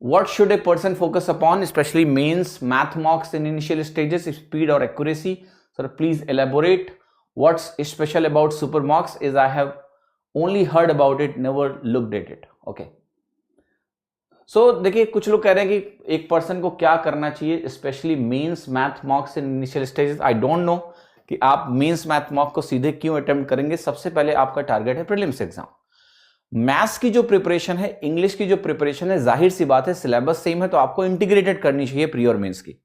What should a person focus upon, especially mains, math mocks in initial stages, speed or accuracy? Sir, please elaborate. What's special about super mocks is I have only heard about it, never looked at it. Okay. सो देखिए, कुछ लोग कह रहे हैं कि एक person को क्या करना चाहिए, specially mains math mocks in initial stages. I don't know कि आप मेंस मैथ मॉक को सीधे क्यों अटेम्प्ट करेंगे. सबसे पहले आपका टारगेट है प्रीलिम्स एग्जाम. मैथ्स की जो प्रिपरेशन है, इंग्लिश की जो प्रिपरेशन है, जाहिर सी बात है सिलेबस सेम है तो आपको इंटीग्रेटेड करनी चाहिए प्री और मेंस की.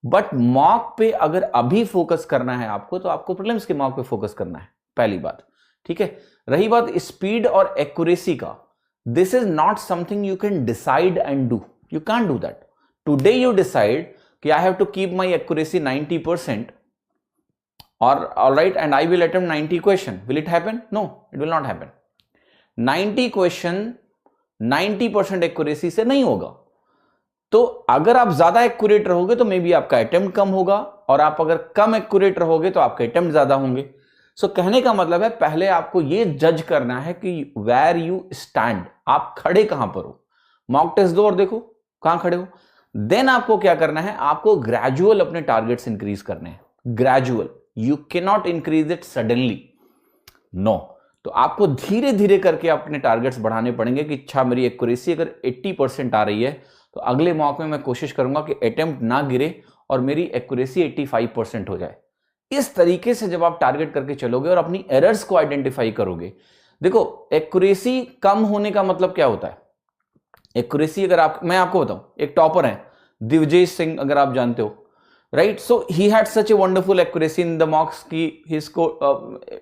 बट मॉक पे अगर अभी फोकस करना है आपको तो आपको प्रीलिम्स के मॉक पे फोकस करना है, पहली बात. ठीक है. रही बात स्पीड और एक्यूरेसी का, this is not something you can decide and do. You can't do that. Today you decide कि I have to keep my accuracy 90% or alright and I will attempt 90 question. Will it happen? No, it will not happen. 90 question 90% accuracy से नहीं होगा. तो अगर आप ज्यादा accurate रहोगे तो मे बी आपका अटेम्प्ट कम होगा, और आप अगर कम एक्यूरेट रहोगे तो आपके अटेम्प्ट ज्यादा होंगे. सो कहने का मतलब है पहले आपको ये जज करना है कि वेयर यू स्टैंड, आप खड़े कहां पर हो. मॉक टेस्ट दो और देखो कहां खड़े हो. देन आपको क्या करना है, आपको ग्रेजुअल अपने टारगेट्स इंक्रीज करने हैं. Gradual, you can not increase it suddenly, no. तो आपको धीरे धीरे करके अपने टारगेट्स बढ़ाने पड़ेंगे कि अच्छा मेरी एक्यूरेसी अगर 80% आ रही है तो अगले मॉक में मैं कोशिश करूंगा कि अटेम्प्ट ना गिरे और मेरी एक्यूरेसी 85% हो जाए. इस तरीके से जब आप टारगेट करके चलोगे और अपनी एरर्स को आइडेंटिफाई करोगे. देखो, एक्यूरेसी कम होने का मतलब क्या होता है. एक्यूरेसी अगर मैं आपको बताऊं, एक टॉपर है दिवजेश सिंह, अगर आप जानते हो, right. So he had such a wonderful accuracy in the mocks की हिसको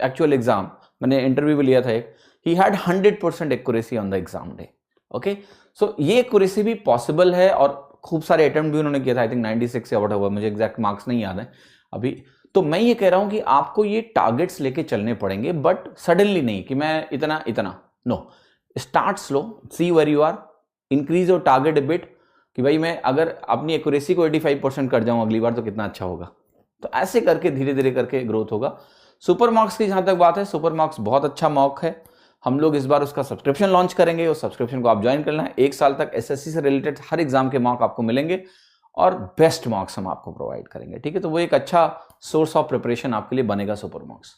एक्चुअल एग्जाम, मैंने इंटरव्यू भी लिया था एक. He had 100% accuracy on the exam day. Okay. So ये एक्यूरेसी भी पॉसिबल है और खूब सारे अटेम्प्ट भी उन्होंने किया था. आई थिंक 96 या व्हाटएवर, मुझे एग्जैक्ट मार्क्स नहीं याद है अभी. तो मैं ये कह रहा हूं कि आपको ये टारगेट्स लेके चलने पड़ेंगे, बट सडनली नहीं कि मैं इतना इतना, no. Start slow, see where you are, increase your target a bit, कि भाई मैं अगर अपनी एक्यूरेसी को 85% कर जाऊं अगली बार तो कितना अच्छा होगा. तो ऐसे करके धीरे धीरे करके ग्रोथ होगा. सुपर मॉक्स की जहां तक बात है, सुपर मॉक्स बहुत अच्छा मॉक है. हम लोग इस बार उसका सब्सक्रिप्शन लॉन्च करेंगे, उस सब्सक्रिप्शन को आप ज्वाइन करना है. 1 साल तक एसएससी से रिलेटेड हर एग्जाम के मॉक आपको मिलेंगे और बेस्ट मॉक्स हम आपको प्रोवाइड करेंगे. ठीक है. तो वो एक अच्छा सोर्स ऑफ प्रिपरेशन आपके लिए बनेगा सुपर मॉक्स.